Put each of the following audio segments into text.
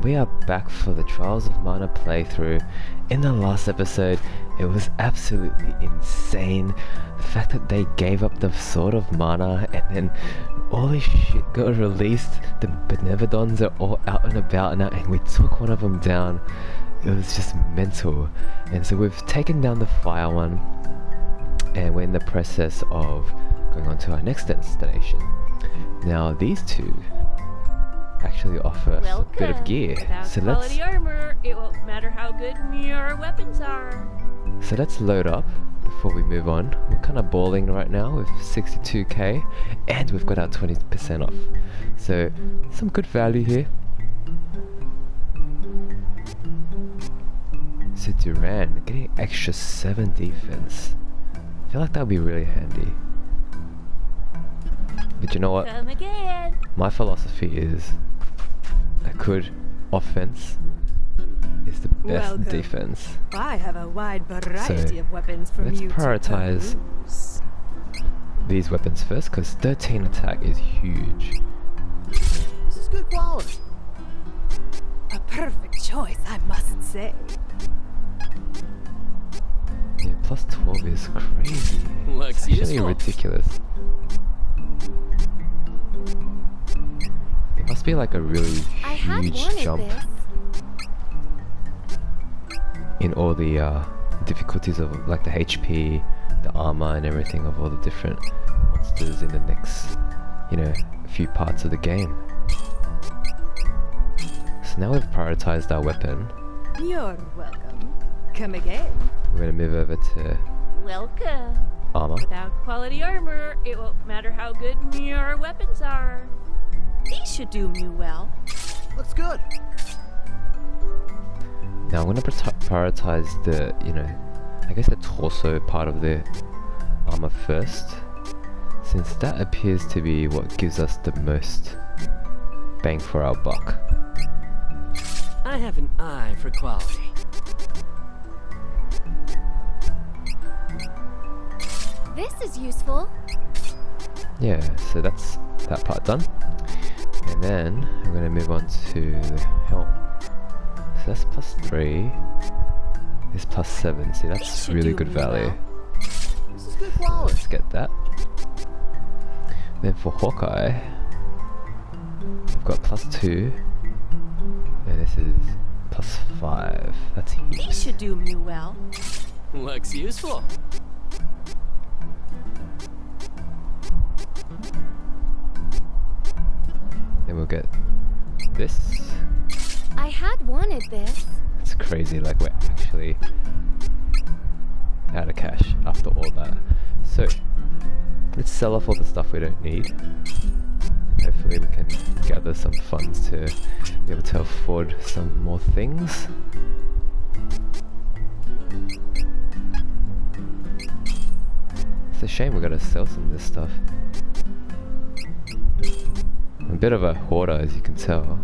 we are back for the Trials of Mana playthrough. In the last episode, it was absolutely insane. The fact that they gave up the Sword of Mana and then all this shit got released. The Benevedons are all out and about now and we took one of them down. It was just mental. And so we've taken down the fire one and we're in the process of going on to our next destination. Now these two actually offer us a bit of gear. Without So quality armor, it won't matter how good your weapons are. let's load up before we move on. We're kind of balling right now with 62k and we've got our 20% off. So some good value here. So Duran getting extra 7 defense. I feel like that would be really handy. But you know what? Come again. My philosophy is a good offense is the best Welcome. defense. I have a wide variety So, of weapons for let's you prioritize to peruse. these weapons first because 13 attack is huge. This is good quality. A perfect choice, I must say. Yeah, plus 12 is crazy. Looks It's actually useful. ridiculous. It must be like a really I had huge wanted jump this. in all the difficulties of like the HP, the armor and everything of all the different monsters in the next, you know, few parts of the game. So now we've prioritized our weapon. You're welcome. Come again. We're going to move over to Welcome. armor. Without quality armor, it won't matter how good your weapons are. These should do me well. Looks good. Now I'm going to prioritize the, you know, I guess the torso part of the armor first, since that appears to be what gives us the most bang for our buck. I have an eye for quality. This is useful. Yeah, so that's that part done. And then we're going to move on to the helm. So that's plus 3. It's plus 7. See, These that's should really do good me value. well. This is good quality. Let's get that. Then for Hawkeye, we've got plus 2. And this is plus 5. That's These heaps. should do me well. Looks useful. Then we'll get this. I had wanted this. It's crazy, like we're actually out of cash after all that. So let's sell off all the stuff we don't need. Hopefully we can gather some funds to be able to afford some more things. It's a shame we gotta sell some of this stuff. I'm a bit of a hoarder, as you can tell.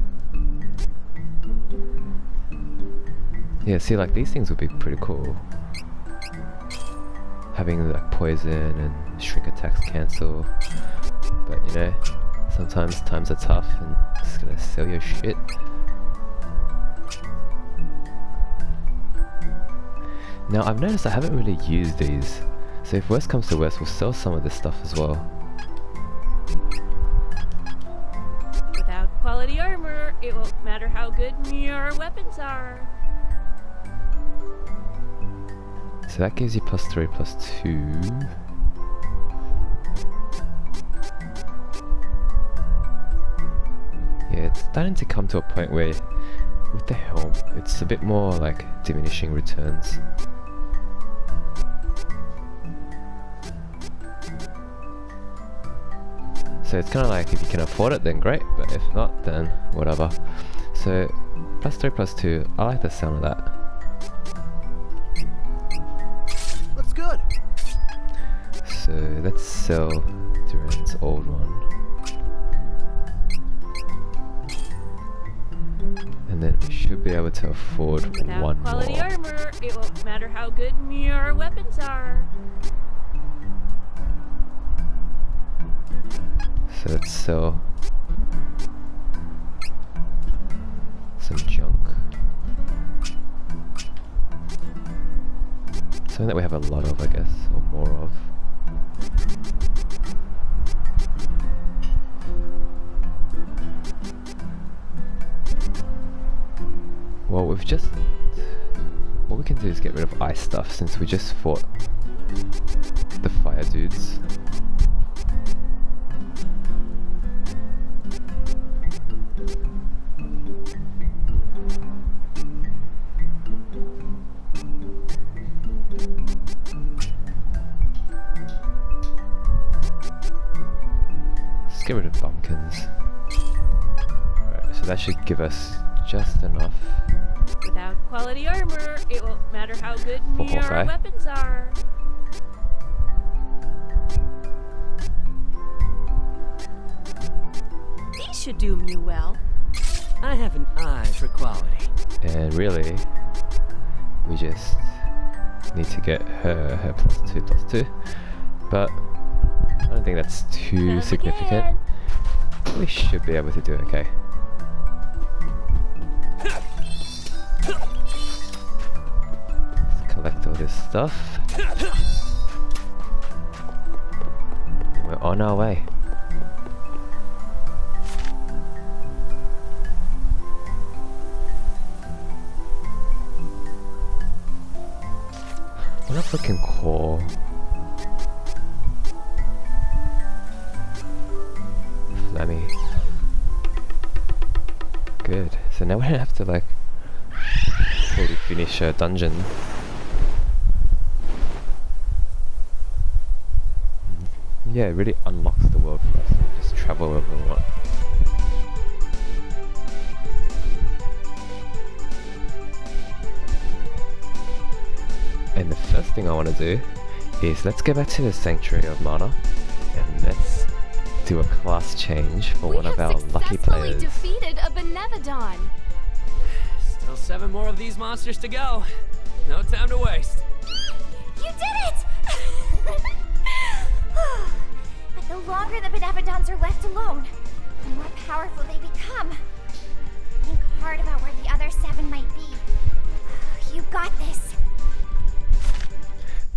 Yeah, see, like these things would be pretty cool. Having like poison and shrink attacks cancel. But you know, sometimes times are tough and just gonna sell your shit. Now I've noticed I haven't really used these. So if worst comes to worst, we'll sell some of this stuff as well. Without quality armor, it won't matter how good your weapons are. So that gives you plus 3, plus 2. Yeah, it's starting to come to a point where with the helm, it's a bit more like diminishing returns. So it's kind of like if you can afford it, then great, but if not, then whatever. So plus 3, plus 2, I like the sound of that. Looks good. So let's sell Duran's old one. And then we should be able to afford Without one quality more. armor, it won't matter how good your weapons are. So let's sell some Something that we have a lot of, I guess, or more of. Well, we've just... What we can do is get rid of ice stuff since we just fought the fire dudes. Let's get rid of bumpkins. Alright, so that should give us just enough. Without quality armor, it won't matter how good For your Hawkeye. weapons are. These should do me well. I have an eye for quality. And really, we just need to get her +2/+2. But I don't think that's too Come significant. again. We should be able to do okay. Let's collect all this stuff. We're on our way. I wonder if we can call Flammy. Good. So now we don't have to like fully finish a dungeon. Yeah, it really unlocks the world for us to just travel wherever we want. And the first thing I want to do is let's go back to the Sanctuary of Mana and let's do a class change for one of our lucky players. defeated a Benevedon. Still 7 more of these monsters to go. No time to waste. You did it! But the longer the Benevedons are left alone, the more powerful they become. Think hard about where the other 7 might be. You got this.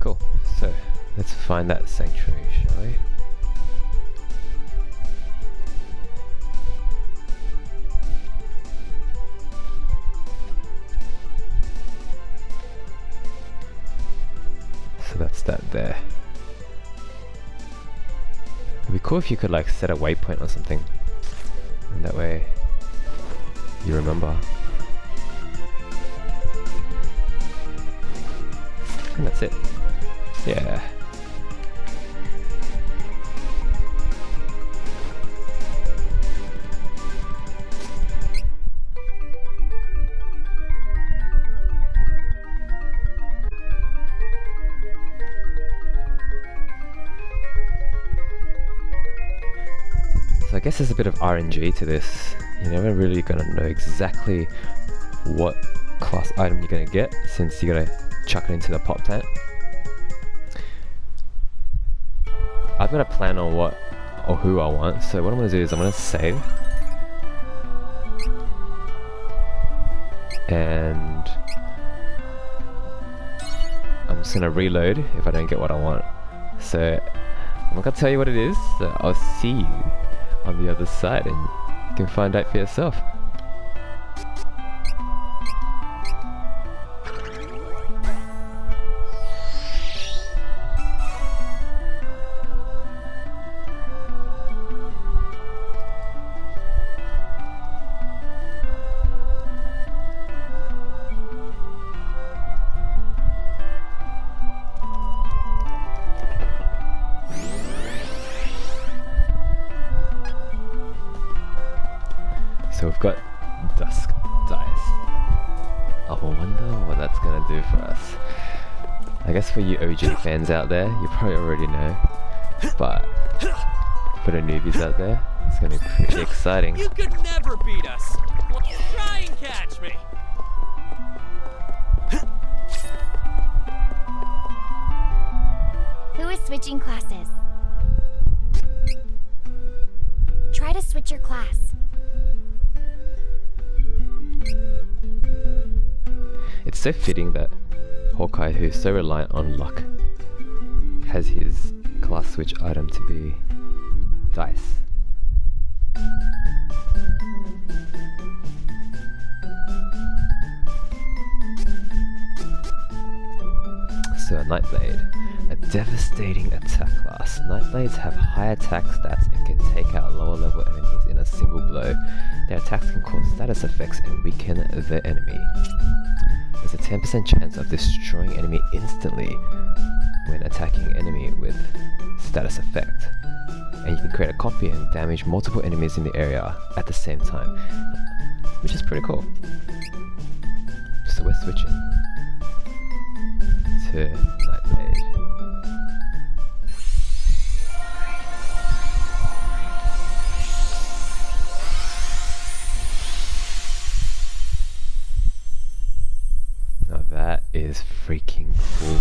Cool. So let's find that sanctuary, shall we? So that's that there. It'd be cool if you could like set a waypoint or something, and that way you remember. And that's it. Yeah. So I guess there's a bit of RNG to this. You're never really gonna know exactly what class item you're gonna get since you gotta chuck it into the pop tank. I've got a plan on what or who I want, so what I'm going to do is I'm going to save and I'm just going to reload if I don't get what I want. So I'm not going to tell you what it is, so I'll see you on the other side and you can find out for yourself. So we've got Dusk Dice. I wonder what that's gonna do for us. I guess for you OG fans out there, you probably already know. But for the newbies out there, it's gonna be pretty exciting. You could never beat us. Well, try and catch me. Who is switching classes? Try to switch your class. It's so fitting that Hawkeye, who's so reliant on luck, has his class switch item to be dice. So Nightblade, a devastating attack class. Nightblades have high attack stats and can take out lower level enemies in a single blow. Their attacks can cause status effects and weaken the enemy. There's a 10% chance of destroying enemy instantly when attacking enemy with status effect. And you can create a copy and damage multiple enemies in the area at the same time, which is pretty cool. So we're switching to Nightblade. Now that is freaking cool.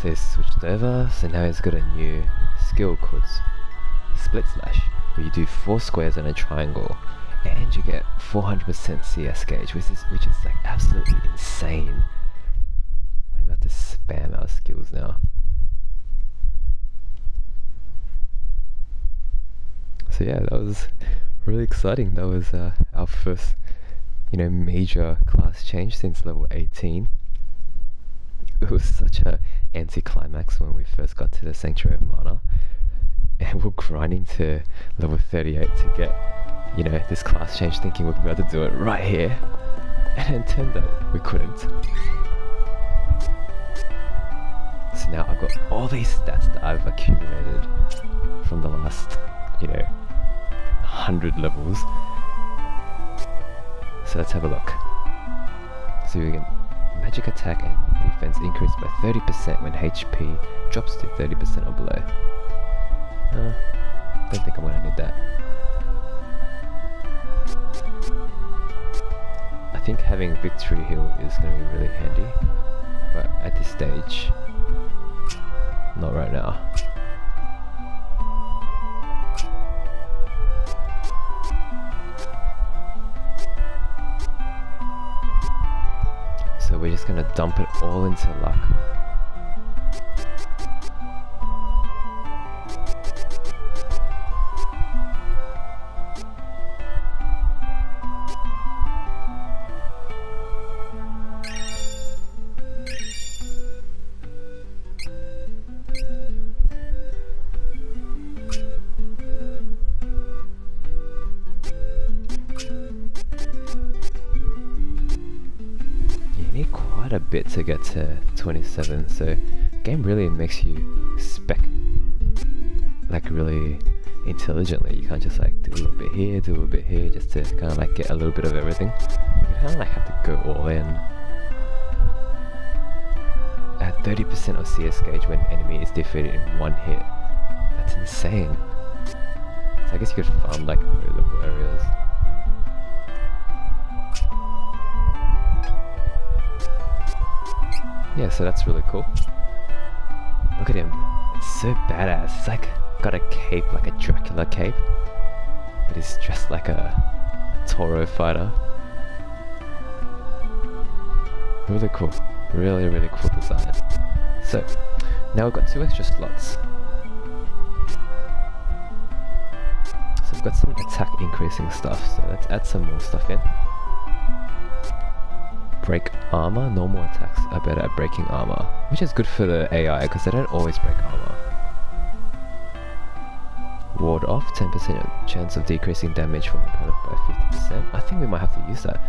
So he's switched over, so now he's got a new skill called Split Slash, where you do 4 squares and a triangle, and you get 400% CS gauge, which is like absolutely insane. We're about to spam our skills now. So yeah, that was really exciting. That was our first, major class change since level 18. It was such a anticlimax when we first got to the Sanctuary of Mana, and we're grinding to level 38 to get, this class change, thinking we'd be able to do it right here, and it turned out we couldn't. So now I've got all these stats that I've accumulated from the last, 100 levels. So let's have a look. So we get magic attack and defense increased by 30% when HP drops to 30% or below. Don't think I'm gonna need that. I think having Victory Heal is gonna be really handy, but at this stage, not right now. So we're just gonna dump it all into luck. A bit to get to 27, so game really makes you spec like really intelligently. You can't just like do a little bit here, do a little bit here, just to kind of like get a little bit of everything. You kind of like have to go all in. At 30% of CS gauge when enemy is defeated in one hit. That's insane. So I guess you could farm like low level areas. Yeah, so that's really cool. Look at him. It's so badass. He's like got a cape, like a Dracula cape, but he's dressed like a Toro fighter. Really cool. Really, really cool design. So, now we've got 2 extra slots. So we've got some attack increasing stuff, so let's add some more stuff in. Break armor. Normal attacks are better at breaking armor, which is good for the AI because they don't always break armor. Ward off, 10% chance of decreasing damage from opponent by 50%. I think we might have to use that,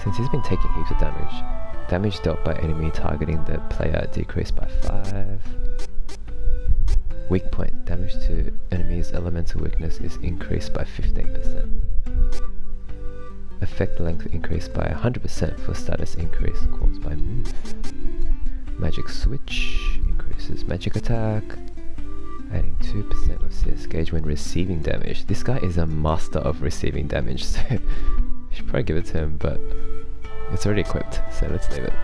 since he's been taking heaps of damage. Damage dealt by enemy targeting the player decreased by 5. Weak point. Damage to enemy's elemental weakness is increased by 15%. Effect length increased by 100% for status increase caused by move. Magic switch increases magic attack, adding 2% of CS gauge when receiving damage. This guy is a master of receiving damage, so you should probably give it to him, but it's already equipped, so let's leave it.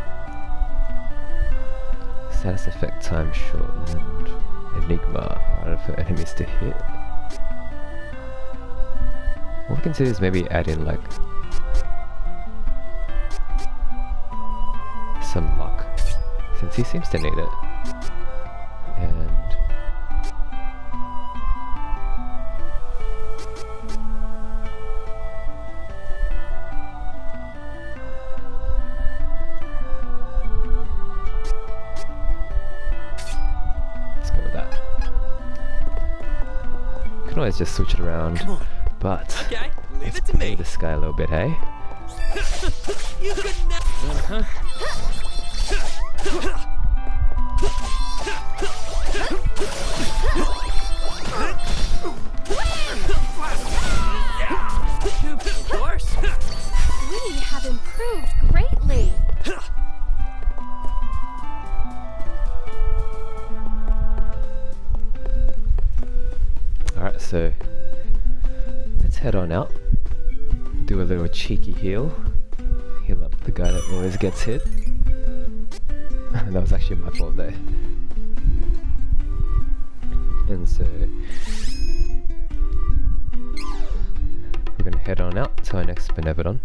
Status effect time shortened. Enigma, harder for enemies to hit. What we can do is maybe add in like some luck, since he seems to need it. And let's go with that. You can always just switch it around, but Okay, leave let's it to play me. this guy a little bit, hey? You could never. Of course. We have improved greatly. Alright, so let's head on out. Do a little cheeky heal. Heal up the guy that always gets hit. That was actually my fault there. And so we're gonna head on out to our next Benevedon.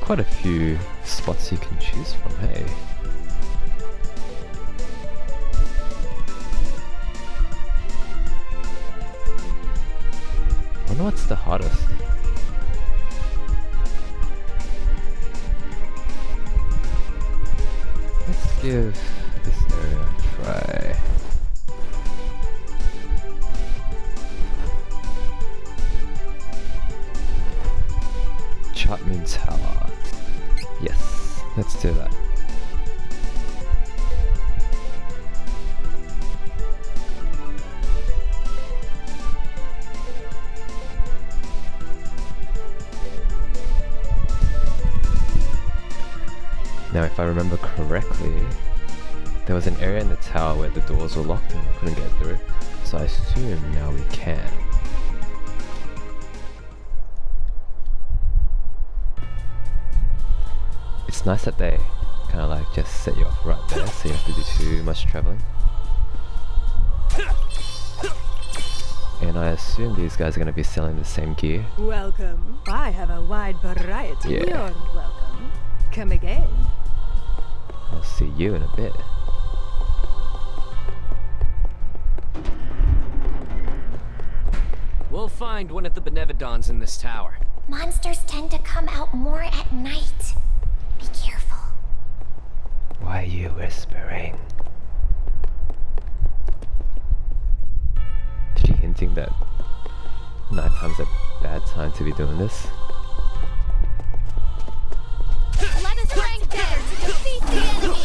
Quite a few spots you can choose from, hey? I wonder what's the hardest. Let's give this area a try. Chapman Tower. Yes, let's do that. Now, if I remember correctly, there was an area in the tower where the doors were locked and we couldn't get through, so I assume now we can. It's nice that they kind of like just set you off right there, so you don't have to do too much traveling. And I assume these guys are going to be selling the same gear. Welcome. I have a wide variety. Yeah. You're welcome. Come again. I'll see you in a bit. We'll find one of the Benevedons in this tower. Monsters tend to come out more at night. Be careful. Why are you whispering? Is she hinting that nighttime's a bad time to be doing this? Let us work together to defeat the enemy!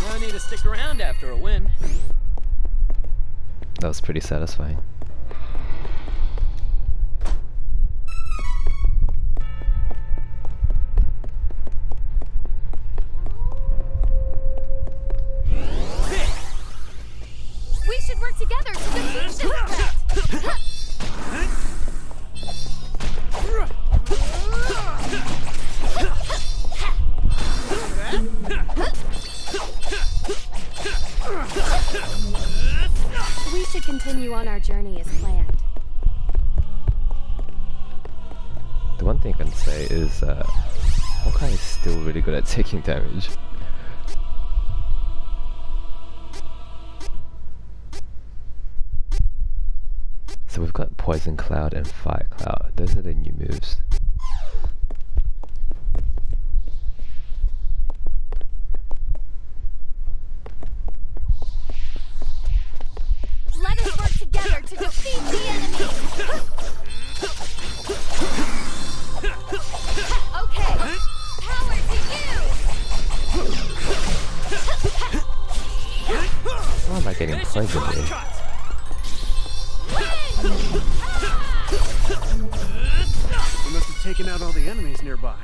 No need to stick around after a win. That was pretty satisfying. We should work together to defeat this threat. We should continue on our journey as planned. The one thing I can say is Hawkeye is still really good at taking damage. So we've got Poison Cloud and Fire Cloud. Those are the new moves. Let us work together to defeat the enemy! poison me. We must have taken out all the enemies nearby.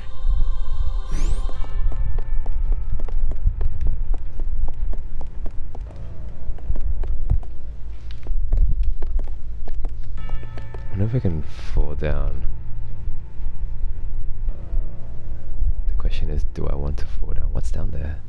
I wonder if we can fall down. The question is, do I want to fall down? What's down there?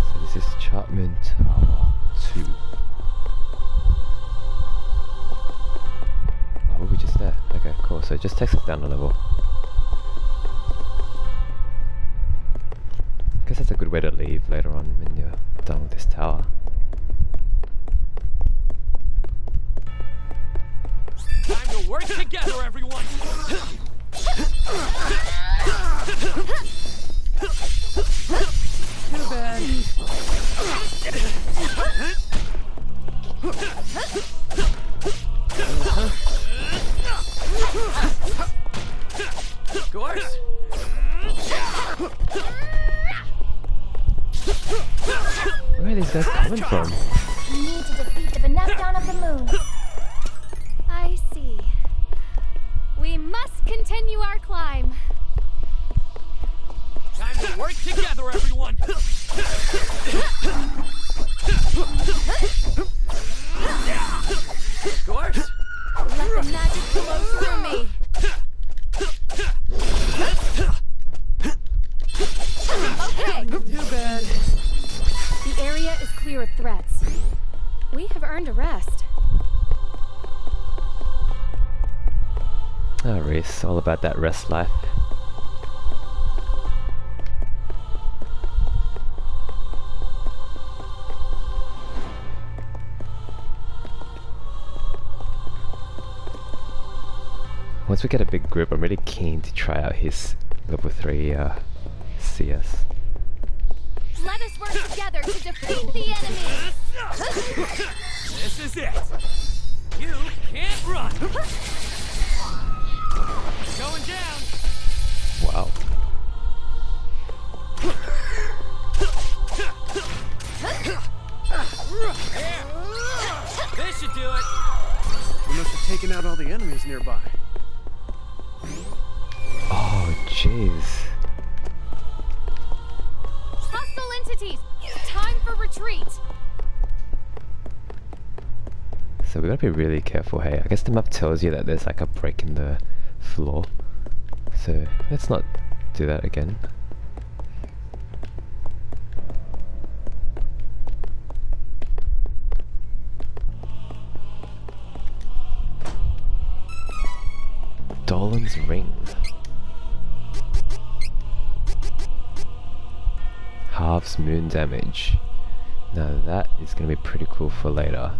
So this is Chapman Tower 2. Oh, we're just there. Okay, cool. So it just takes us down a level. I guess that's a good way to leave later on when you're done with this tower. Time to work together, everyone! Too bad. Of course! Where are these guys coming from? We need to defeat the Benevedon of the moon. I see. We must continue our climb. Time to work together, everyone! Of course! Let the magic flow through me. Okay, Too bad. the area is clear of threats. We have earned a rest. Oh, Riesz, all about that rest life. Once we get a big group, I'm really keen to try out his level 3 CS. Let us work together to defeat the enemy. This is it! You can't run! Going down! Wow. There! This should do it! We must have taken out all the enemies nearby. Oh, jeez. Hostile entities, time for retreat. So we gotta be really careful, hey. I guess the map tells you that there's like a break in the floor. So let's not do that again. Dolan's ring. Halves moon damage. Now that is going to be pretty cool for later.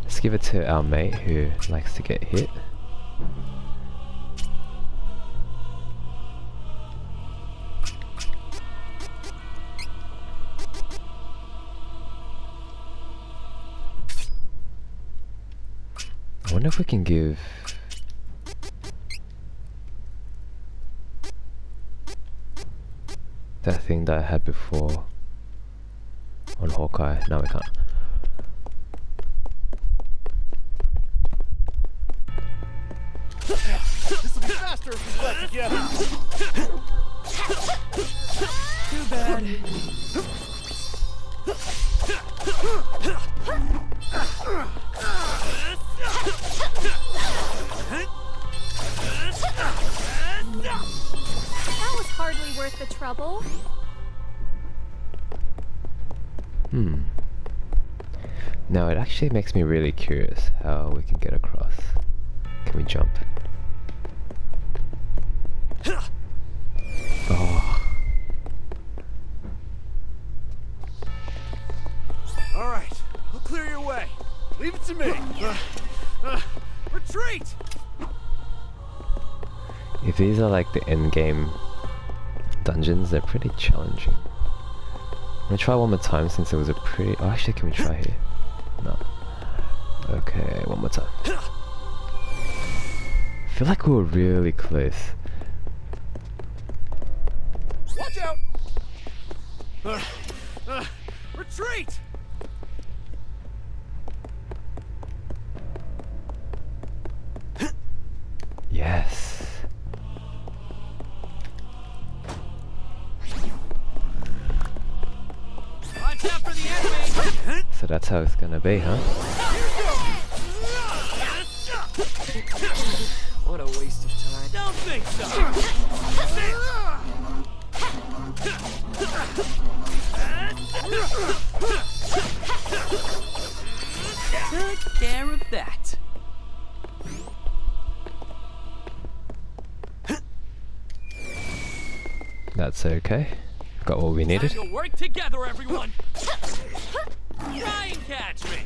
Let's give it to our mate who likes to get hit. I wonder if we can give that thing that I had before on Hawkeye. No, we can't. This will be faster if we work together. Too bad. That was hardly worth the trouble. Now it actually makes me really curious how we can get across. Can we jump? Oh. All right, I'll clear your way. Leave it to me. Retreat! If these are like the end game dungeons, they're pretty challenging. I'm gonna try one more time since it was a pretty... Oh, actually, can we try here? No. Okay, one more time. feel like we were really close. Watch out! Retreat! Yes. Watch out for the enemy! So that's how it's gonna be, huh? What a waste of time. Don't think so! Took care of that. That's okay. Got what we needed. Time to work together, everyone! Try and catch me!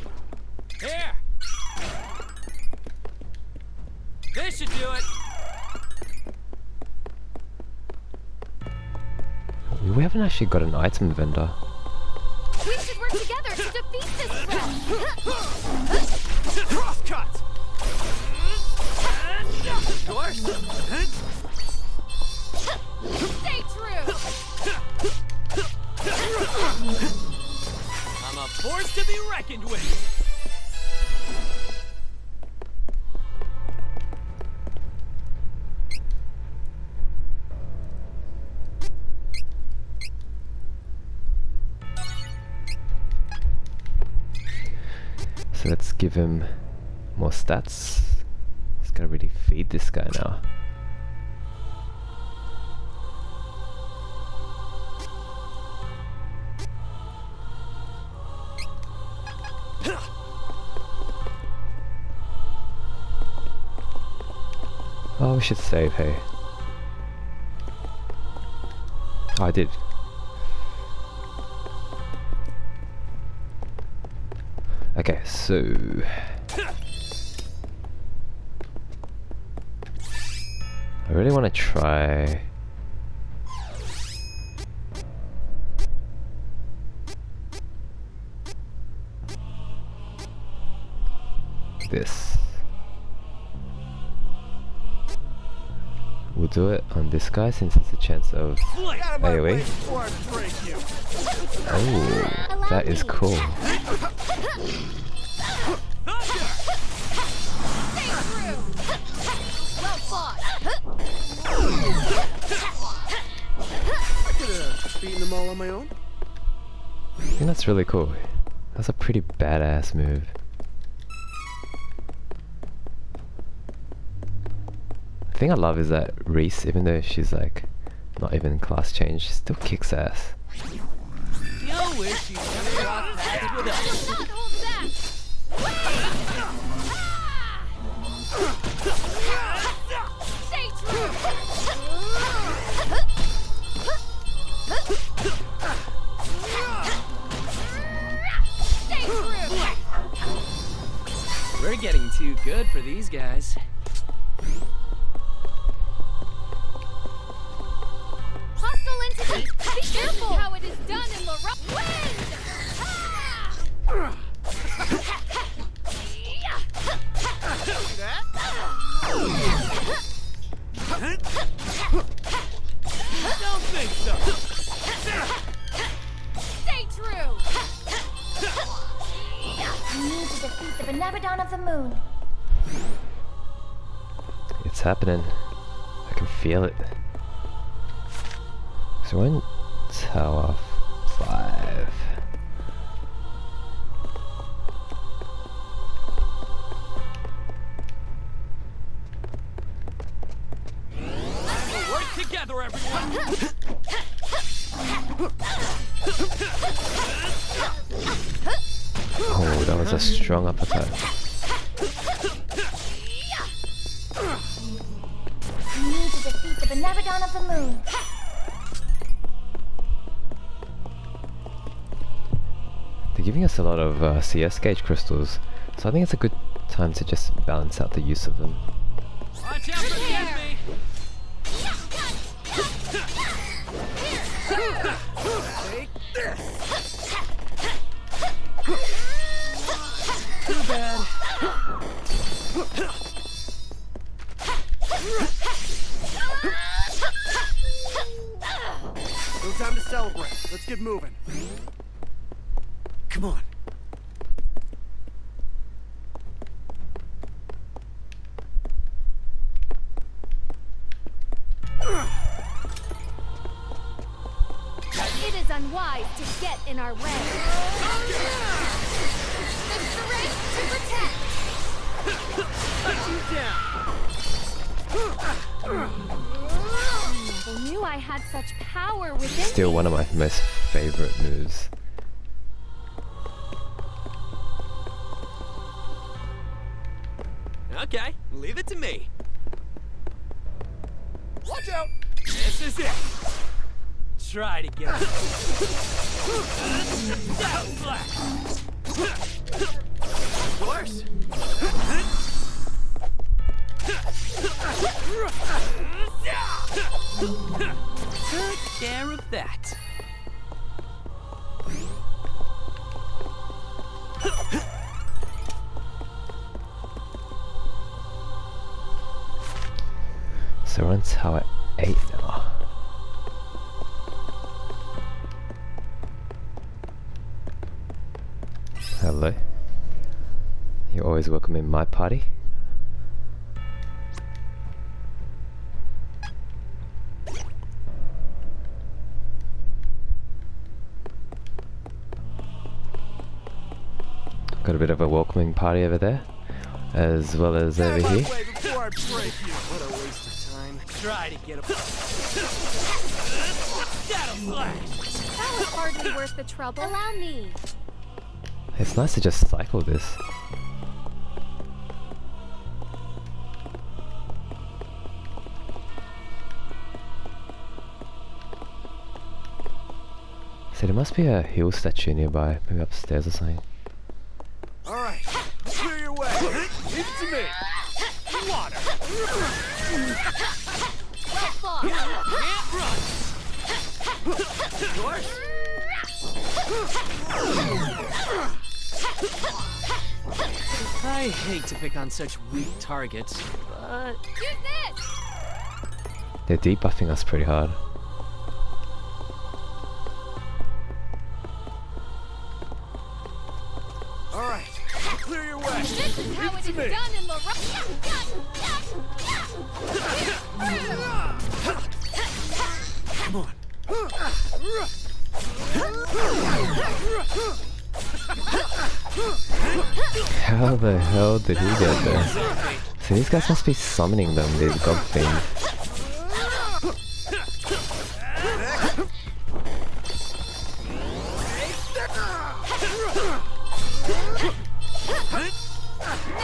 Here! This should do it! We haven't actually got an item vendor. We should work together to defeat this threat! Crosscut! Of course! Stay true! I'm a force to be reckoned with! So let's give him more stats. He's gotta really feed this guy now. Oh, we should save, hey. Oh, I did. Okay, so... I really want to try... this. We'll do it on this guy since it's a chance of AoE. Oh, that is cool. Well fought! I could have beaten them all on my own. I think that's really cool. That's a pretty badass move. The thing I love is that Riesz, even though she's like not even class change, she still kicks ass. You'll wish you never got that with us. Not hold back! Stay true! Stay true! We're getting too good for these guys. Hostile entities! Be careful! How it is done in La Wind! Don't think so! Stay true! We need to defeat the Benevedon of the Moon. It's happening. I can feel it. So we're in Tower 5. We'll work together, everyone! Oh, that was a strong uppercut. We need to defeat the Benevedon of the Moon. They're giving us a lot of CS gauge crystals, so I think it's a good time to just balance out the use of them. Watch out for the enemy! Take this! Too bad. time to celebrate. Let's get moving. Come on. It is unwise to get in our way. The strength to protect. Never knew I had such power within Still me. one of my most favorite moves. Okay, leave it to me. Watch out! This is it. Try to get up. Down flat. Of course. Take care of that. So we're on tower 8 now. Hello. You're always welcome in my party. Got a bit of a welcoming party over there, as well as over here. Before I break you. What a waste of time. Try to get up. Shadow flash. That was hardly worth the trouble. Allow me. It's nice to just cycle this. So there must be a hill statue nearby, maybe upstairs or something. All right. Clear your way. Leave it to me. Water. Well fought. Can't run. Yours? I hate to pick on such weak targets, but Use this. They're debuffing us pretty hard. All right. Clear your way. This is how it is done in the Come on. How the hell did he get there? So these guys must be summoning them, these god fiends.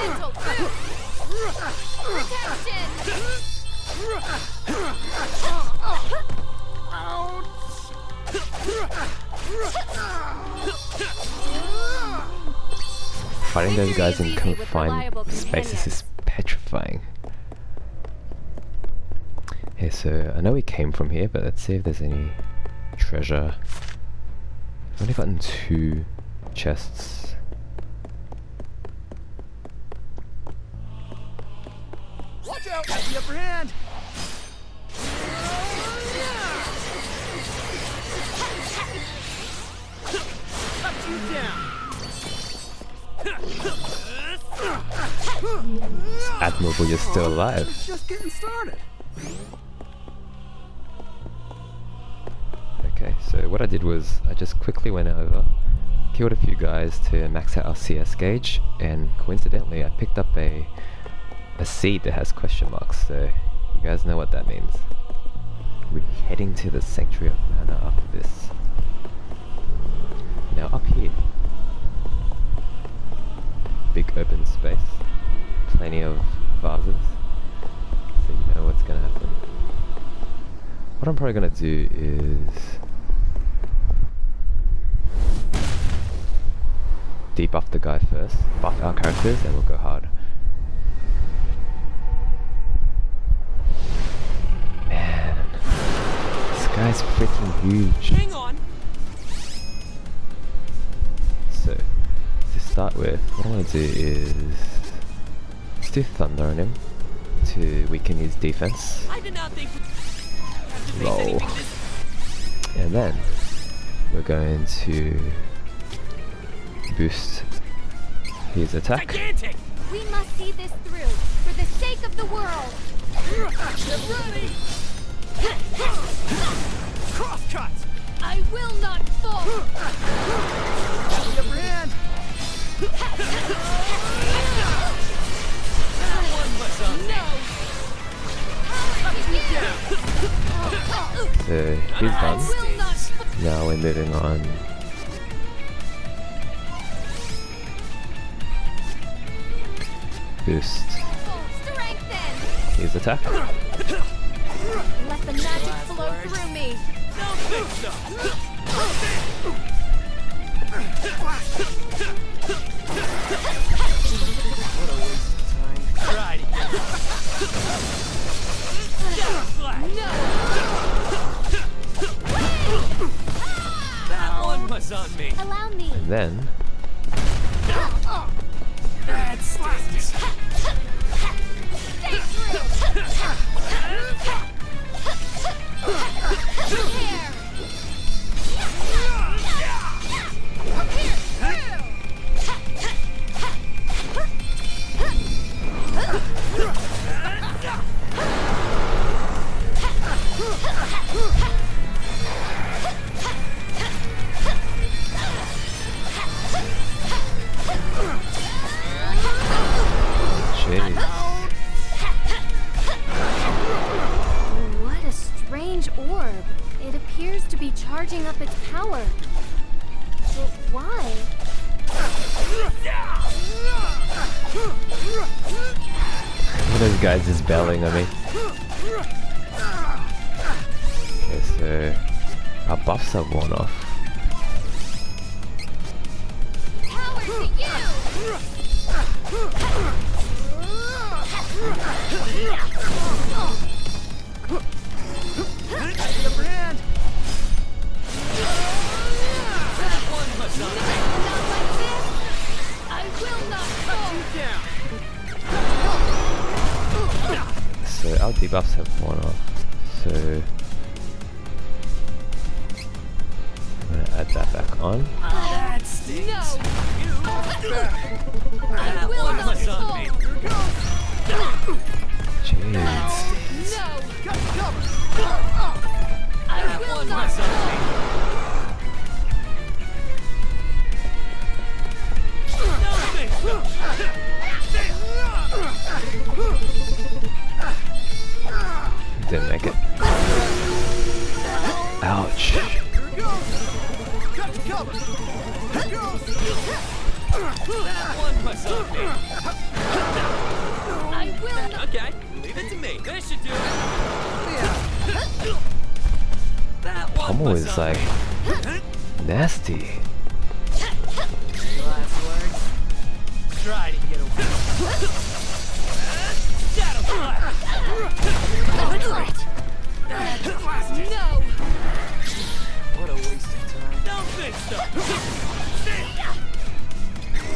mental boost. Protection. Fighting those guys in Victory is easy with confined reliable spaces is petrifying. Okay, so I know we came from here, but let's see if there's any treasure. I've only gotten 2 chests. Watch out! Got the upper hand. Cut you down. It's admirable you're still alive. It's just getting started. Okay, so what I did was I just quickly went over, killed a few guys to max out our CS gauge, and coincidentally I picked up a seed that has question marks, so you guys know what that means. We're heading to the Sanctuary of Mana after this. Now up here, big open space, plenty of vases, so you know what's gonna happen. What I'm probably gonna do is debuff the guy first, buff our characters, and we'll go hard. Man, this guy's freaking huge. Hang on. So, to start with, what I want to do is let's do Thunder on him to weaken his defense. I did not think. Roll. And then we're going to boost his attack. Gigantic! We must see this through, for the sake of the world. Get ready! Crosscut! I will not fall! Upper hand! That one was on me. So he's done. Will not Now we're moving on. Boost Strengthen! his attack. let the magic flow through me! Don't think so! Try to get it. That one was on me. Allow me. And then That stings. Stay true. Here. jeez. What a strange orb. It appears to be charging up its power. But why? One of those guys is belling on me. Okay, so our buffs are worn off. Power to you. Upper hand! That one was on me. Not like this! I will not fall! So our debuffs have worn off. So I'm gonna add that back on. That stings. No! That will one not was on me. Jeez. No! Got you covered! That will one not was on me. Don't think so. Didn't make it. Ouch. Here it goes! Got you covered! Here it goes! That one was on me. I will not! Okay, leave it to me. This should do it. That one Pommel was is on like me. nasty. Last words. Try to get away. That'll fly. No! What a waste of time. Don't think so.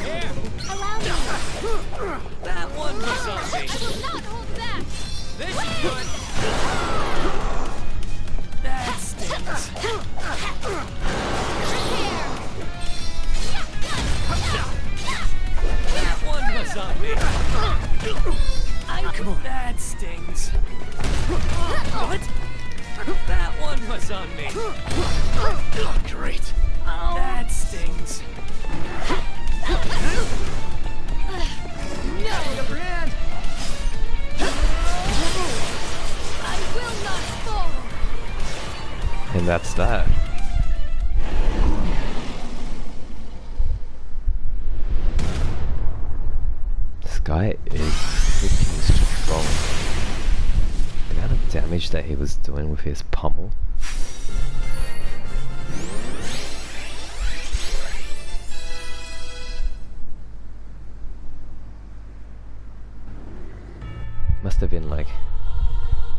Here, Allow me. that one was on me. I will not hold back! This is good. That stings. That one was on me. Come on. That stings. What? That one was on me. Oh, great. That stings. No! Upper hand! I will not fall! And that's that. This guy is freaking strong. The amount of damage that he was doing with his pummel. Must have been like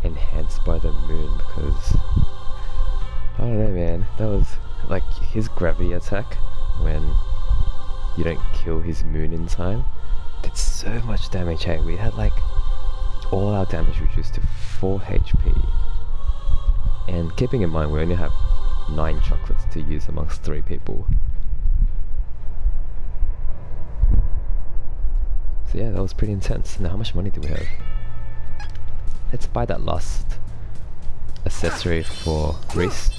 enhanced by the moon, because I don't know, man, that was like his gravity attack when you don't kill his moon in time did so much damage. Hey, we had like all our damage reduced to 4 HP, and keeping in mind we only have 9 chocolates to use amongst 3 people. So yeah, that was pretty intense. Now how much money do we have? Let's buy that last accessory for Riesz.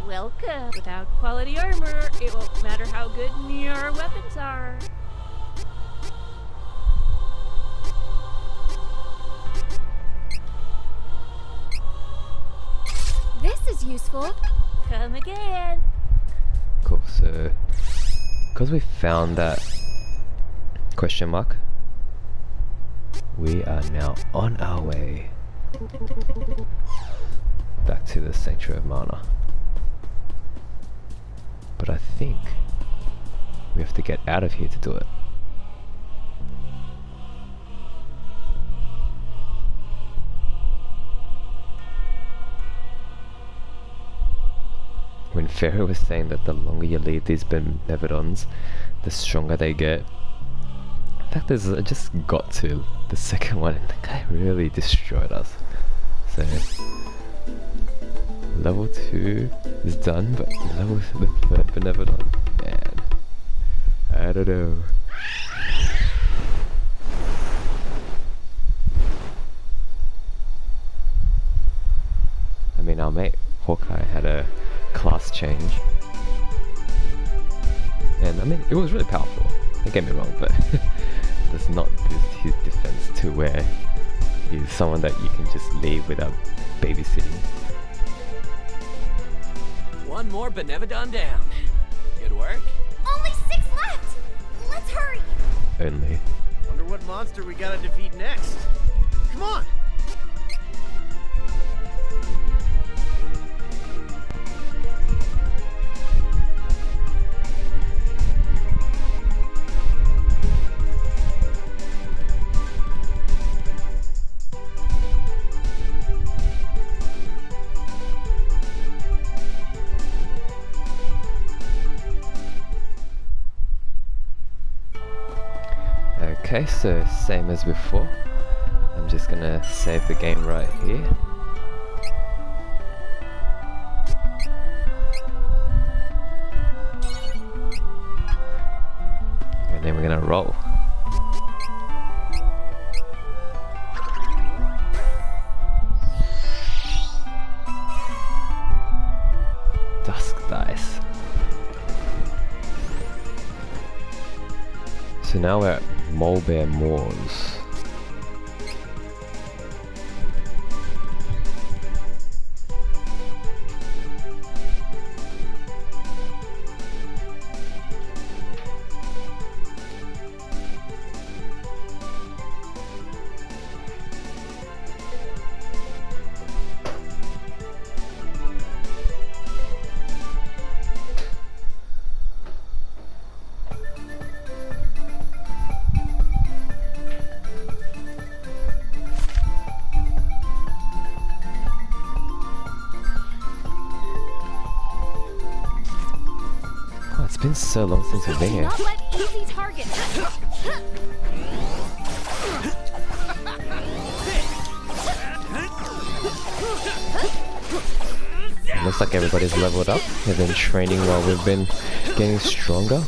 Welcome. Without quality armor, it won't matter how good your weapons are. This is useful. Come again. Cool, so because we found that question mark, we are now on our way back to the Sanctuary of Mana. But I think we have to get out of here to do it. When Pharaoh was saying that the longer you leave these Benevedons, the stronger they get. In fact, I just got to the second one and the guy really destroyed us. So level 2 is done, but level the 3rd Benevedon, man, I don't know. I mean, our mate Hawkeye had a class change, and I mean it was really powerful, don't get me wrong, but does not boost his defense to where he's someone that you can just leave without babysitting. One more Benevedon down. Good work. Only 6 left! Let's hurry! Only. Wonder what monster we gotta defeat next. Come on! Okay, so same as before. I'm just gonna save the game right here. And then we're gonna roll. Dusk dice. So now we're at Mulbear Moors. It's been so long since I've been Do here. not let easy targets. It looks like everybody's leveled up. They've been training while we've been getting stronger.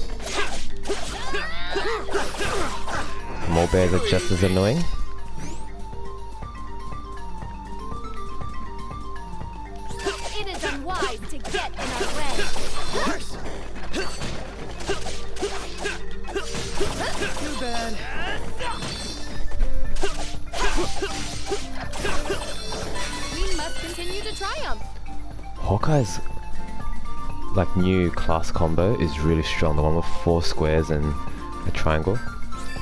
More bears are just as annoying. It is unwise to get in our way. Too bad. We must continue to triumph. Hawkeye's like new class combo is really strong. The one with 4 squares and a triangle.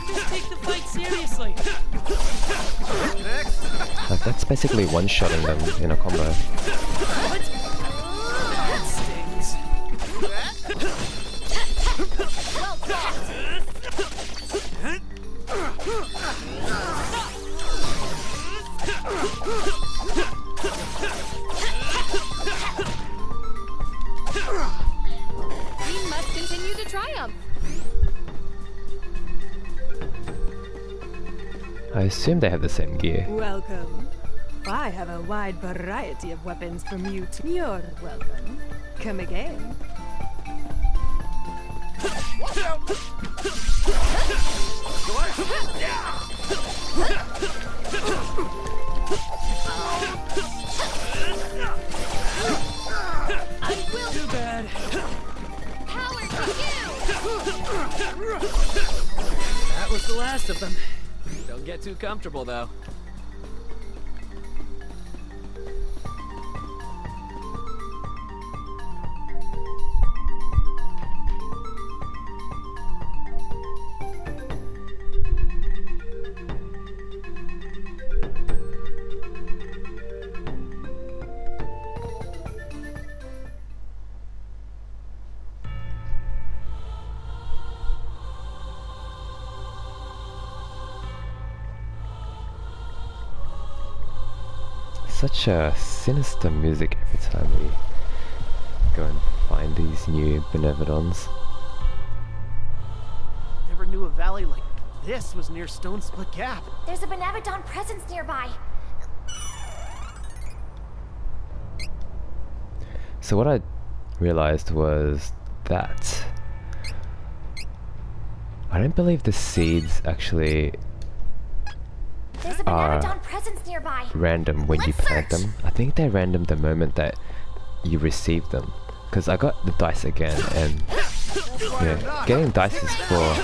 Just take the fight seriously. Next. Like that's basically one-shotting them in a combo. What? That stings. Well fought. We must continue to triumph. I assume they have the same gear. Welcome. I have a wide variety of weapons from you to... You're welcome. Come again. Watch out! I will Too bad. power to you! That was the last of them. Don't get too comfortable, though. Such a sinister music every time we go and find these new Benevedons. Never knew a valley like this was near Stone Split Gap. There's a Benevedon presence nearby. So what I realized was that I don't believe the seeds actually There's a are Benevedon presence nearby. random when you Let's plant search. them. I think they're random the moment that you receive them. Because I got the dice again, and yeah, getting dice is for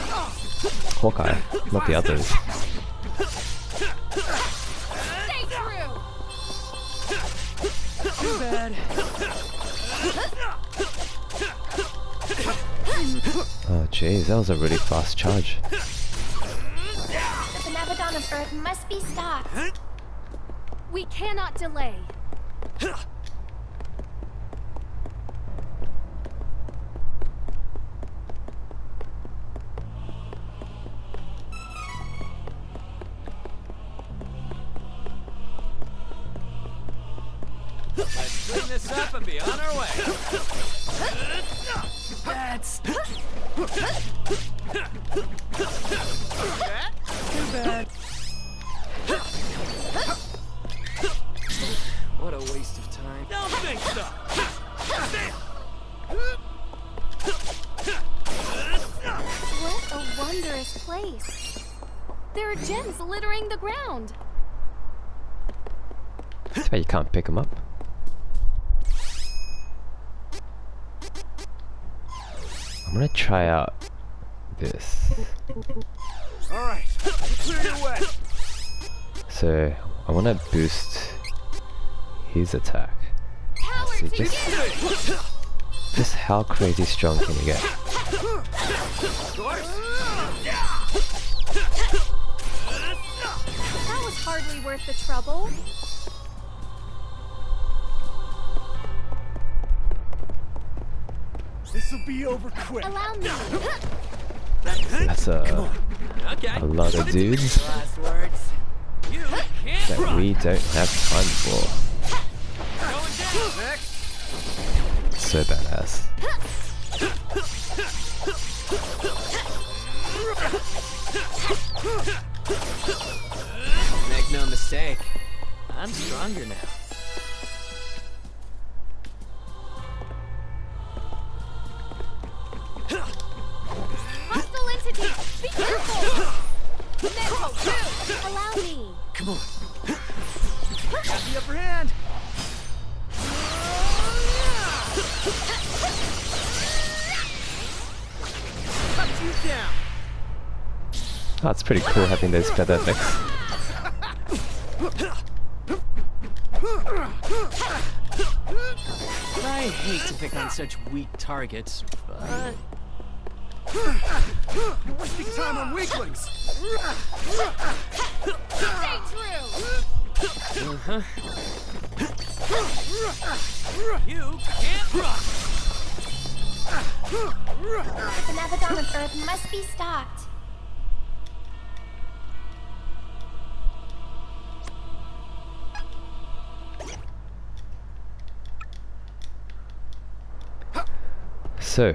Hawkeye, not the others. Stay true! Too bad. Oh jeez, that was a really fast charge. The Benevedon of Earth must be stopped. We cannot delay. Let's clean this up and be on our way. That's too bad. What a waste of time. Don't think so! What a wondrous place. There are gems littering the ground. That's why you can't pick them up. I'm gonna try out this. Alright, clear your way! So I want to boost his attack. Power See, to you! just how crazy strong can you get? That was hardly worth the trouble. This'll be over quick. Allow me. That's a Okay. lot of dudes Last words. You can't that run. we don't have time for. Going down. Next! So badass. Make no mistake. I'm stronger now. Hostile entity! Be careful! Mental, too! Allow me. Come on. Got the upper hand. Cut you down. Oh, it's pretty cool having those feather effects. I hate to pick on such weak targets, but You're wasting time on weaklings! Stay true! You can't run. The Benevedon of Earth must be stopped. So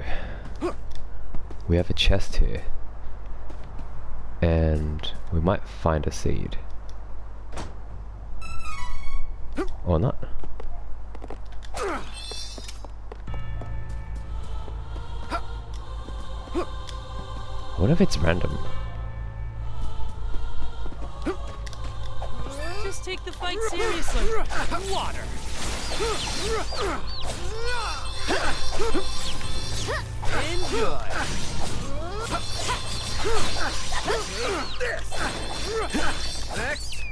we have a chest here, and we might find a seed. Or not. What if it's random? Just take the fight seriously. Water. Enjoy. Next.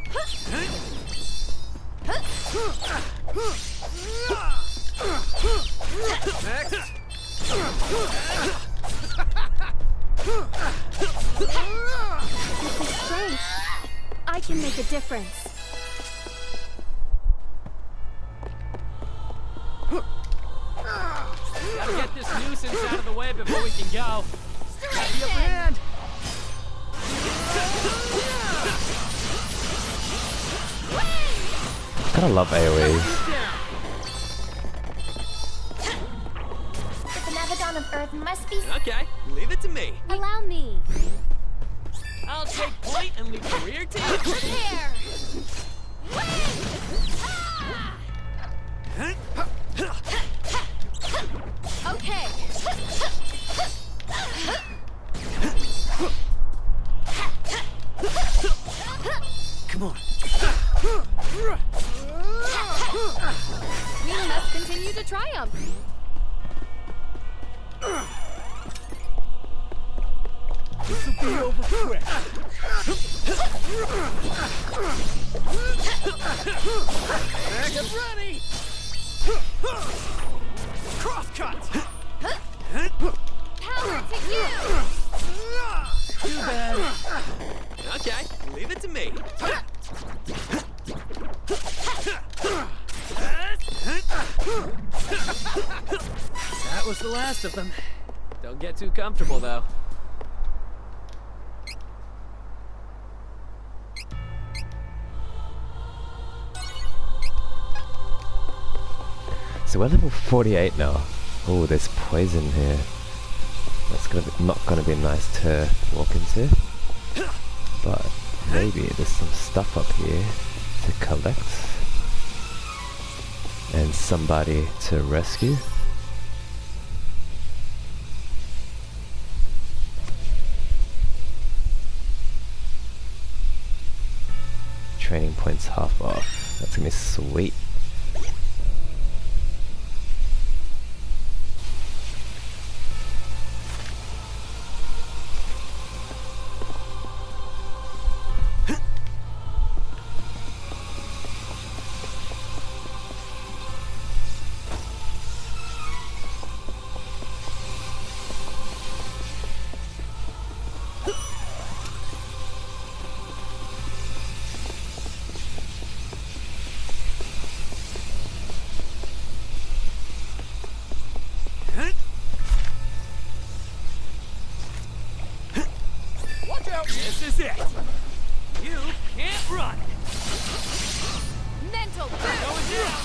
Next. With this strength, I can make a difference. Gotta get this nuisance out of the way before we can go. Got the upper hand. Gotta love AoE. The Benevedon of Earth must be... Okay, leave it to me. Allow me. I'll take point and leave the rear team. Prepare! Okay. Come on. We must continue to triumph. This will be over quick. Get ready. Cross cut. Power to you. Too bad. Okay, leave it to me. That was the last of them. Don't get too comfortable, though. So we're level 48 now. Oh, there's poison here. That's not gonna be nice to walk into. But maybe there's some stuff up here to collect. And somebody to rescue. Training points half off. That's gonna be sweet. Watch out. This is it. You can't run. Mental Going down.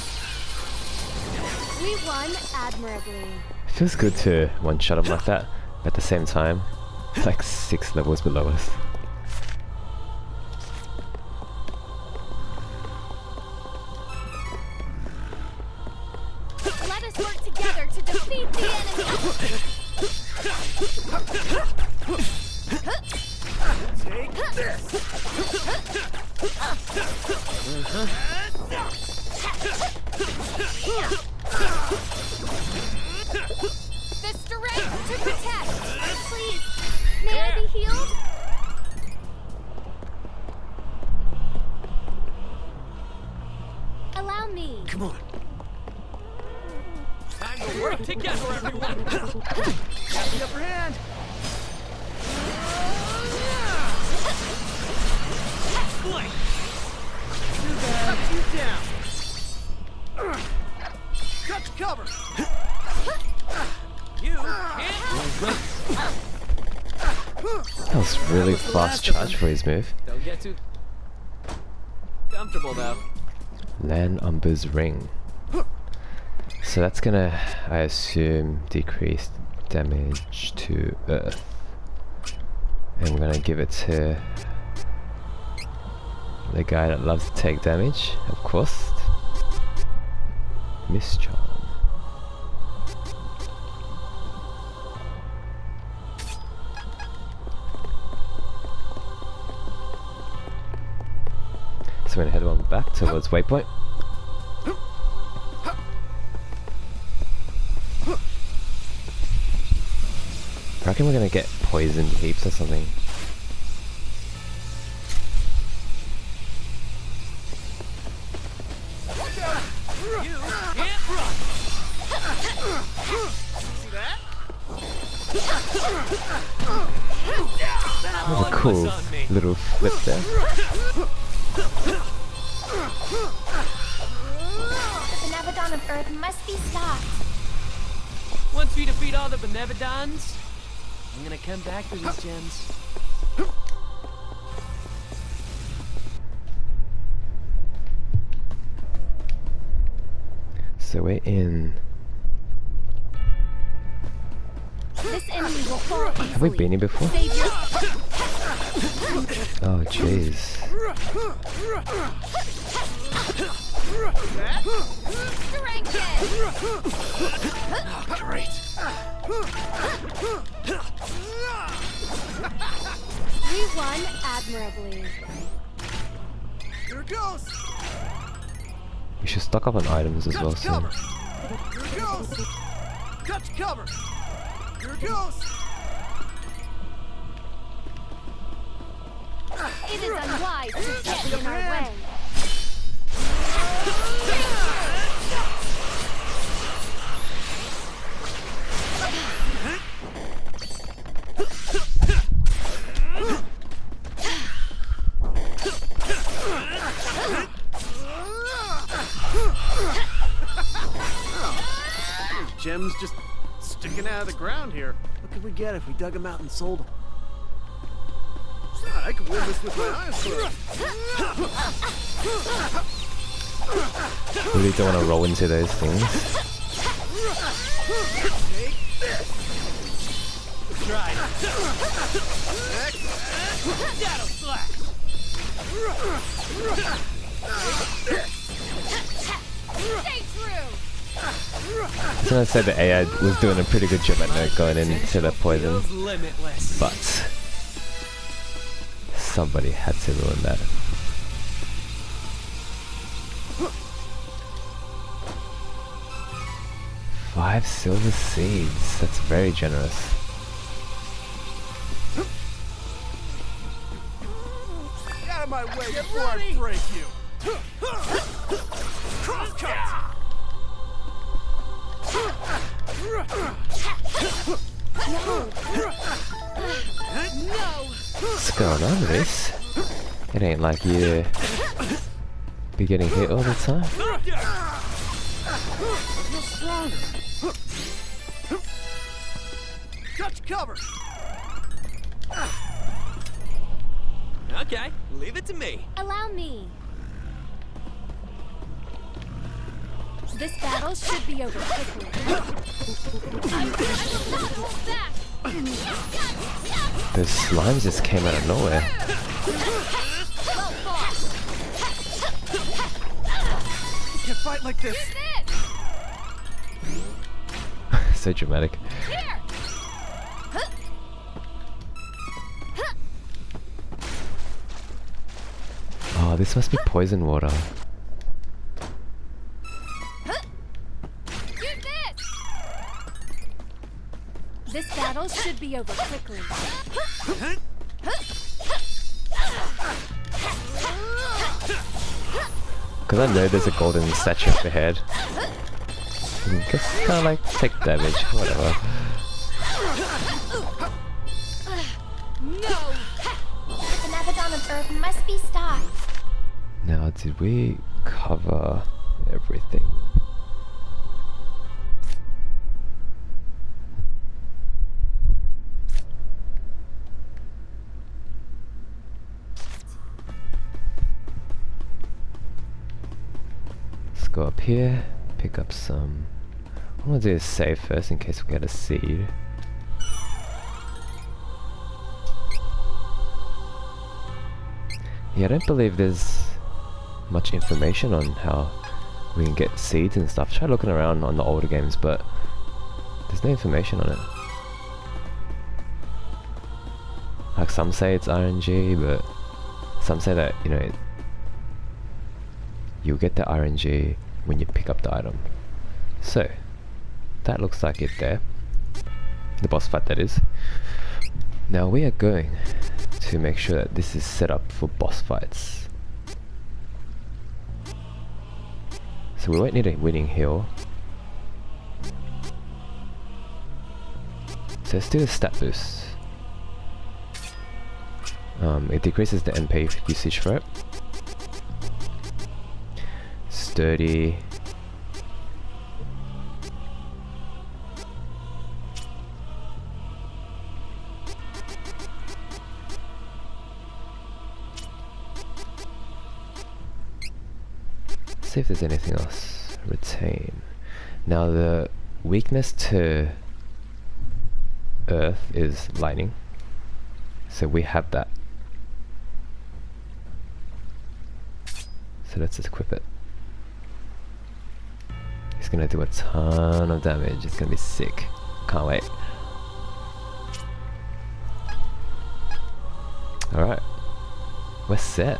We won admirably. It feels good to one-shot him like that, but at the same time, it's like 6 levels below us. Let us work together to defeat the enemy. Take this. The strength to protect. Please, may I be healed? Allow me. Come on. Time to work together, everyone. Got the upper hand. Blink. Too bad. Cut you down. Cut to cover. You can't run. That was really fast charge for his move. Don't get too comfortable, though. Land Umber's Ring. So that's gonna, I assume, decrease damage to Earth. And we're gonna give it to The guy that loves to take damage, of course. Mischarm. So we're gonna head on back towards waypoint. I reckon we're gonna get poisoned heaps or something. That was a cool little flip there. The Benevedon of Earth must be stopped. Once we defeat all the Benevodons, I'm gonna come back for these gems. So we're in. This enemy will fall easily. Have we been here before? Save your... Oh jeez. Oh, great. We won admirably. Here goes. We should stock up on items as well Cut soon. cover. Here goes. Cut cover. Here goes. It is unwise to get in our way. Gems just sticking out of the ground here. What could we get if we dug them out and sold them? I could win this with my eyes closed. Really don't want to roll into those things. Take this. Try it. Next. That'll slack. Stay true. So I said the AI was doing a pretty good job at not going into the poison, Feels limitless. but somebody had to ruin that. Five silver seeds. That's very generous. Get out of my way before I break you. Cross cut. What's going on, Reece? It ain't like you be getting hit all the time. Feel stronger. Cut cover. Okay, leave it to me. Allow me. This battle should be over quickly. I will not hold back. Those slimes just came out of nowhere. Well fought. You can't fight like this. So dramatic. Here. Oh, this must be poison water. Use this. This battle should be over quickly. Because I know there's a golden statue up ahead. Just kind of like take damage, whatever. No. The Benevedon of Earth must be stopped. Now, did we cover everything? Let's go up here, pick up some. I'm gonna do a save first in case we get a seed. Yeah, I don't believe there's much information on how we can get seeds and stuff. Try looking around on the older games, but there's no information on it. Like some say it's RNG, but some say that, you know, you'll get the RNG when you pick up the item. So, that looks like it there. The boss fight, that is. Now we are going to make sure that this is set up for boss fights. So we won't need a winning heal. So let's do a stat boost. It decreases the MP usage for it. Sturdy. See if there's anything else. Retain. Now the weakness to earth is lightning, so we have that. So let's just equip it. It's gonna do a ton of damage. It's gonna be sick. Can't wait. Alright, we're set.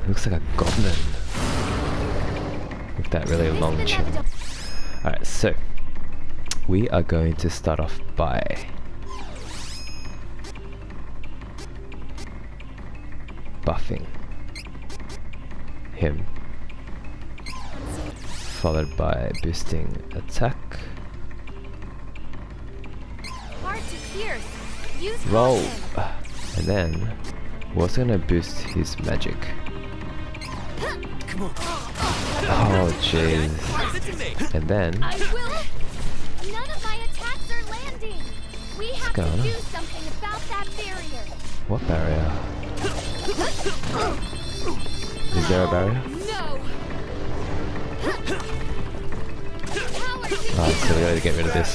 Looks like a goblin with that really long chin. Alright, so we are going to start off by buffing him, followed by boosting attack. Hard to pierce. Use Roll, caution. and then we're also gonna boost his magic. Come on. Oh jeez. And then I will. None of my attacks are landing. We have to going on? do something about that barrier. what barrier? Is there a barrier? No. Alright, so we gotta get rid of this.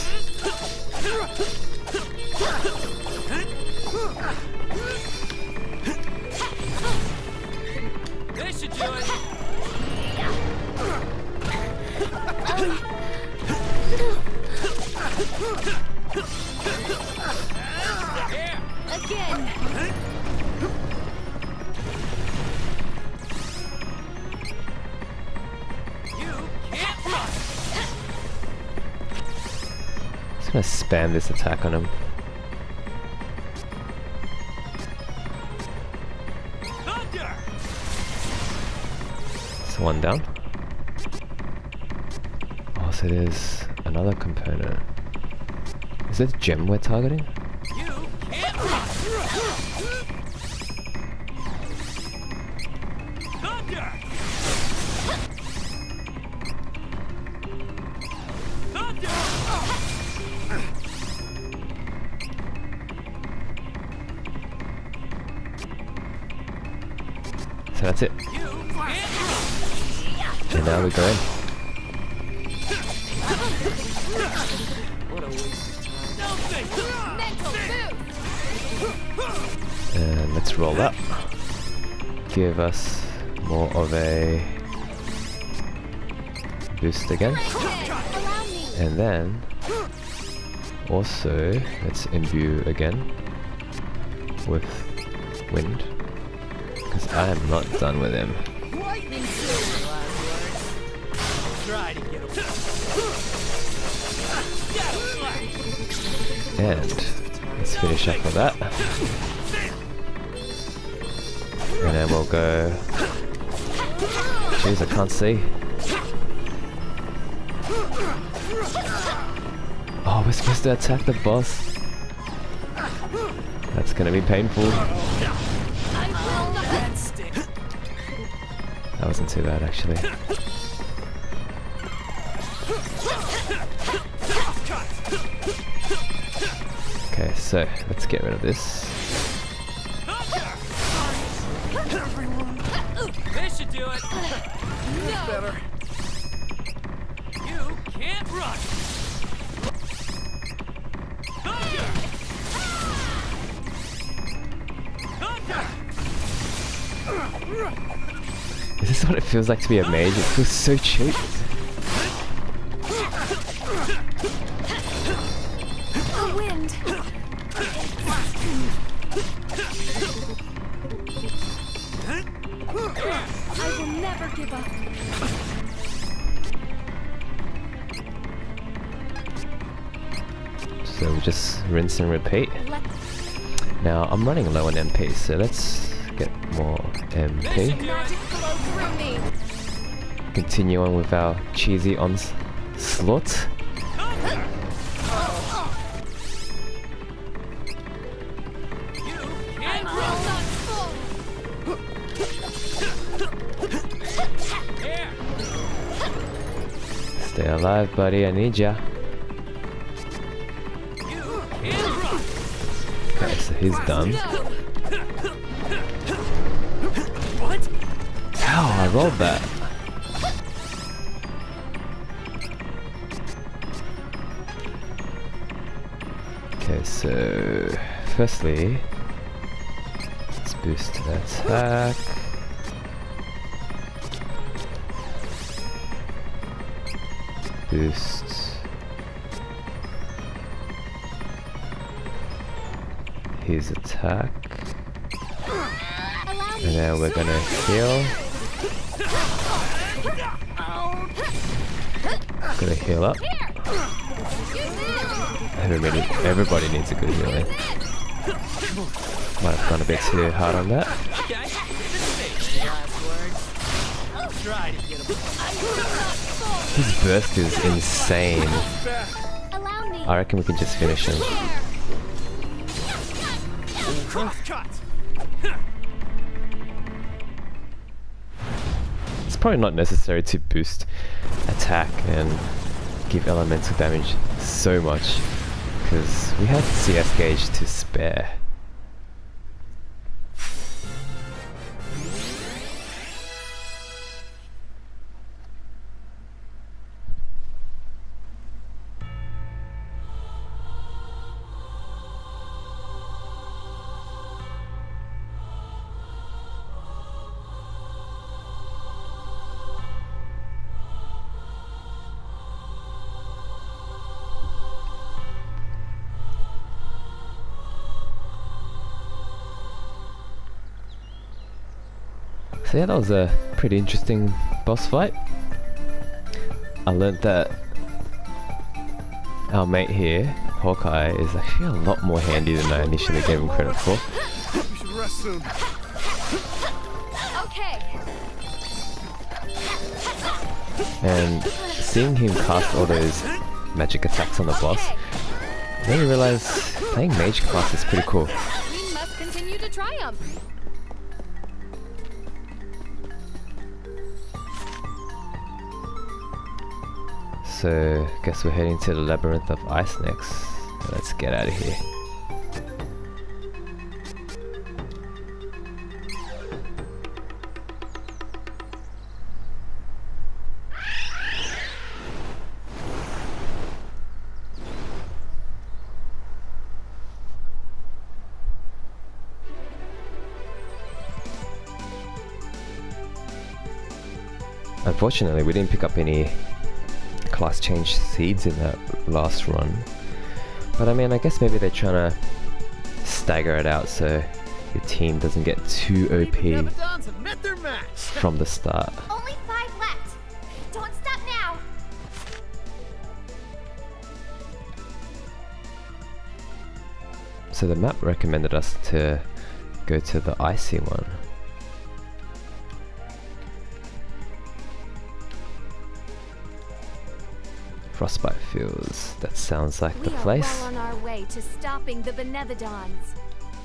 This should do it. Again. You can't run. Just gonna spam this attack on him. Thunder. So one down. Oh, so there's another component. Is it a gem we're targeting? You can't run. Thunder. Thunder. So that's it. You can't run. And now we go in. What a waste of time. Mental boost. And let's roll up. Give us more of a boost again. Allow me. And then also let's imbue again with wind, because I am not done with him. Lightning last words. Try to get away. And let's finish up with that. And then we'll go. Jeez, I can't see. Oh, we're supposed to attack the boss. That's gonna be painful. That wasn't too bad actually. Okay, so let's get rid of this. This should do it. Better. You can't run. Thunder! Thunder! Is this what it feels like to be a mage? It feels so cheap. The wind. I will never give up. So we just rinse and repeat. Now I'm running low on MP, so let's get more MP. Magic flow through me. Continue on with our cheesy onslaught. I will not fall. Stay alive, buddy. I need ya. Okay, so he's done. What? Ow, I rolled that. Okay, so firstly, let's boost the attack. Boost his attack. And then we're gonna heal. Gonna heal up. Everybody needs a good healing. Might have gone a bit too hard on that. Okay. Last words. Try to get him. His burst is insane. Allow me. I reckon we can just finish him. Cut. It's probably not necessary to boost attack and give elemental damage so much, because we have CS gauge to spare. So yeah, that was a pretty interesting boss fight. I learned that our mate here, Hawkeye, is actually a lot more handy than I initially gave him credit for. We should rest soon. Okay. And seeing him cast all those magic attacks on the boss, I then realized playing mage class is pretty cool. We must continue to triumph. So, guess we're heading to the Labyrinth of Ice next. Let's get out of here. Unfortunately, we didn't pick up any class change seeds in that last run, but I mean, I guess maybe they're trying to stagger it out so your team doesn't get too OP Benevedons have met their match. from the start. Only 5 left. Don't stop now. So the map recommended us to go to the icy one. Frostbite Fields, that sounds like the We are place. well on our way to stopping the Benevedons.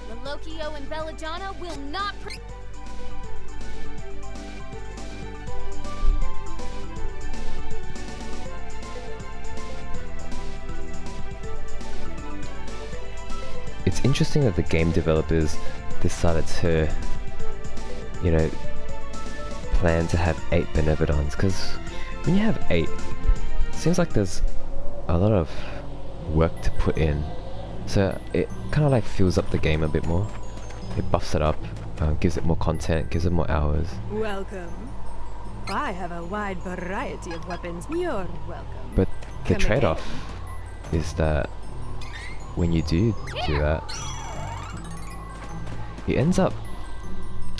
Malokio and Belladonna will not. It's interesting that the game developers decided to you know, plan to have 8 Benevedons, because when you have 8, it seems like there's a lot of work to put in. So it kind of like fills up the game a bit more. It buffs it up, gives it more content, gives it more hours. Welcome. I have a wide variety of weapons. You're welcome. But the Come trade-off is that when you do that, it ends up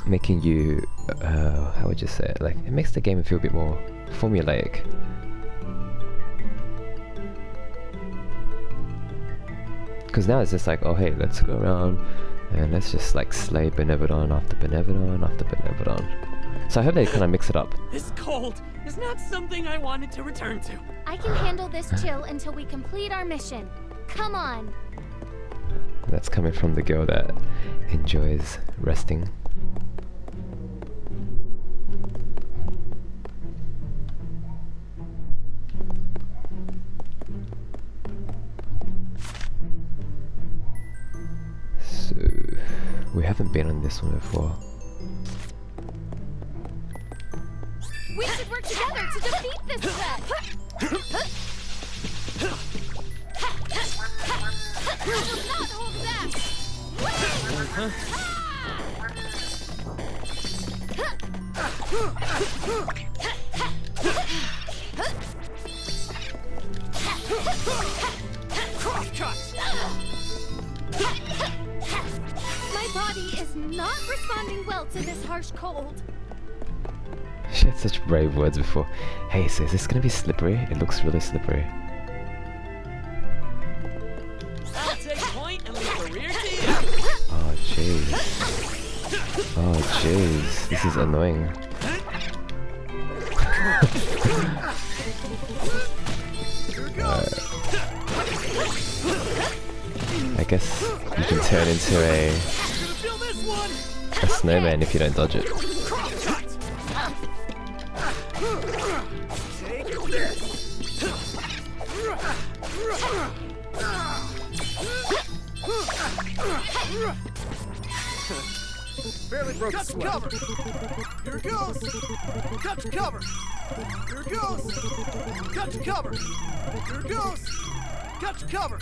making you, how would you say it? Like, it makes the game feel a bit more formulaic. Because now it's just like, oh hey, let's go around and let's just like slay Benevedon after Benevedon after Benevedon. So I hope they kind of mix it up. This cold is not something I wanted to return to. I can handle this chill until we complete our mission. Come on. That's coming from the girl that enjoys resting. So, we haven't been on this one before. We should work together to defeat this threat. I will not hold back. My body is not responding well to this harsh cold. She had such brave words before. Hey, so is this gonna be slippery? It looks really slippery. I'll take point and leave the rear to you. Oh jeez. Oh jeez. This is annoying. I guess you can turn into a snowman if you don't dodge it. Barely broke the sweat. Cover. Here it goes. Cut to cover. Here it goes. Cut to cover. Here it goes. Cut to cover.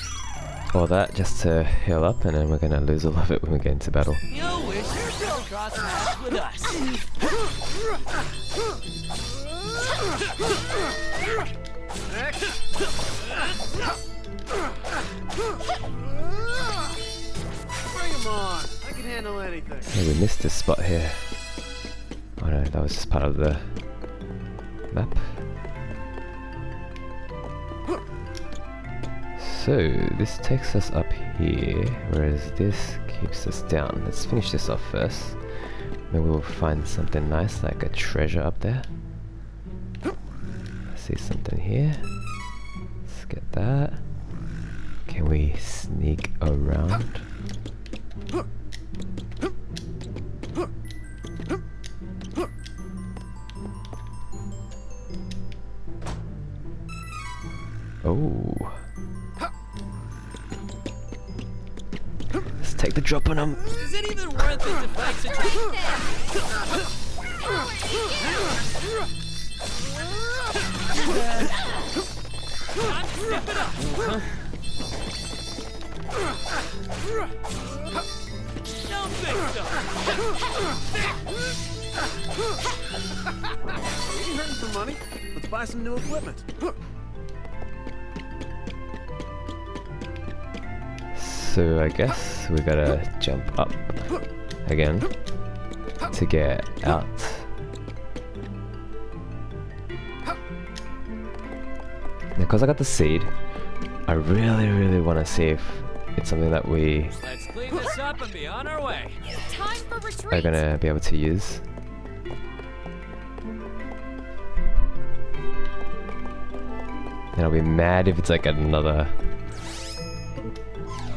All that just to heal up, and then we're gonna lose all of it when we get into battle. You wish you could cross paths with us. Bring him on. I can handle anything. Hey, we missed this spot here. Oh no, that was just part of the map. So, this takes us up here, whereas this keeps us down. Let's finish this off first. Maybe we'll find something nice, like a treasure up there. I see something here. Let's get that. Can we sneak around? Oh. Let's take the drop on him. Is it even worth it to fight such a... Step it up. Don't think so. You hurting for money? Let's buy some new equipment. So I guess we gotta jump up again to get out. Now, because I got the seed, I really want to see if it's something that we Let's clean this up and be on our way. Time for retreat. are gonna be able to use. And I'll be mad if it's like another...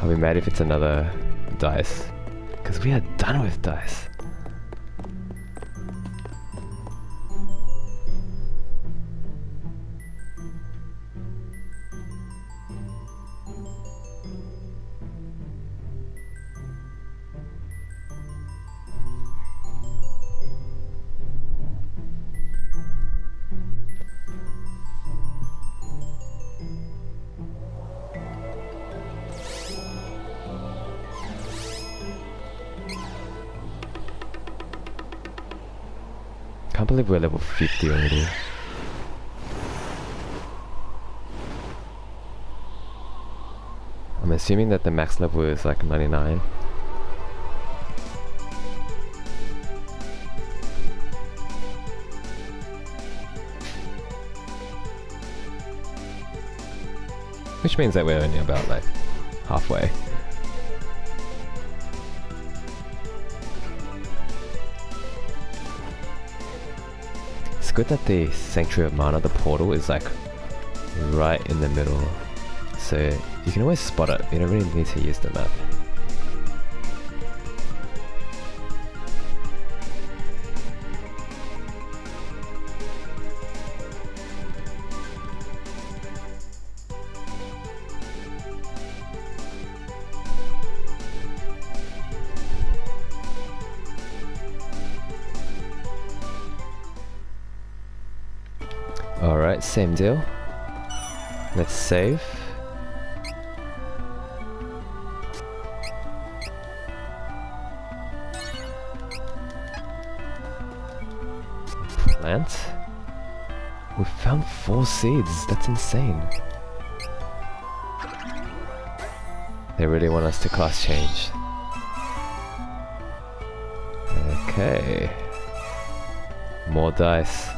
I'll be mad if it's another dice. Because we are done with dice. Can't believe we're level 50 already. I'm assuming that the max level is like 99. Which means that we're only about like halfway. It's good that the Sanctuary of Mana, the portal, is like right in the middle. So you can always spot it, you don't really need to use the map. Alright, same deal. Let's save. Plant. We found 4 seeds, that's insane. They really want us to class change. Okay. More dice.